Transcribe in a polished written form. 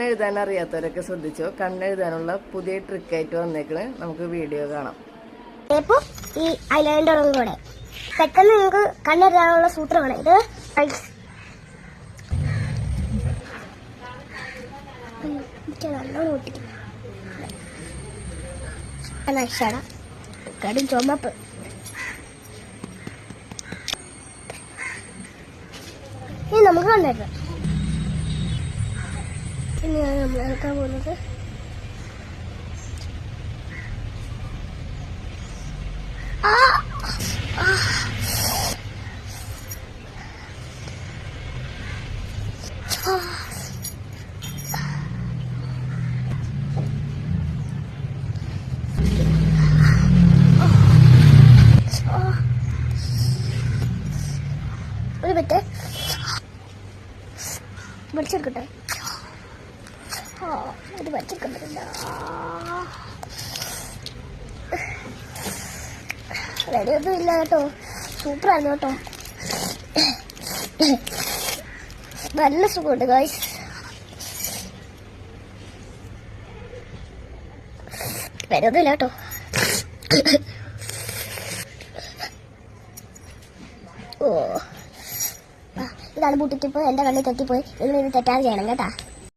കണ്ണെഴുതാൻ അറിയാത്തവരൊക്കെ ശ്രദ്ധിച്ചോ. കണ്ണെഴുതാനുള്ള പുതിയ ട്രിക്കായിട്ട് വന്നേക്കണ്. നമുക്ക് വീഡിയോ കാണാം. ഈ ഐലൈനറും കൂടെ പെട്ടെന്ന് നിങ്ങൾക്ക് കണ്ണെഴുതാനുള്ള സൂത്രമാണ് ഇത്. നല്ലോണം ഒട്ടിക്കും. കടും ചുമപ്പ്. ഇനി നമുക്ക് കണ്ടെഴുതാം. ഇനിയാണ് നമ്മൾ എടുക്കാൻ പോകുന്നത്. ഒരു പറ്റേ പഠിച്ചെടുക്കട്ടെ. ഇത് പഠിച്ചെടുക്കാൻ പറ്റില്ല. റെഡിയൊന്നും ഇല്ല കേട്ടോ. സൂപ്പറായിരുന്നു കേട്ടോ. നല്ല സുഖമുണ്ട് ഗായ്സ്. റെഡിയൊന്നും ഇല്ല കേട്ടോ. ഓ, ഇതാണ് ബൂട്ടിറ്റിപ്പ്. എന്റെ കണ്ണിൽ തെറ്റിപ്പോയി. നിങ്ങൾ ഇത് തെറ്റാതെ ചെയ്യണം കേട്ടാ.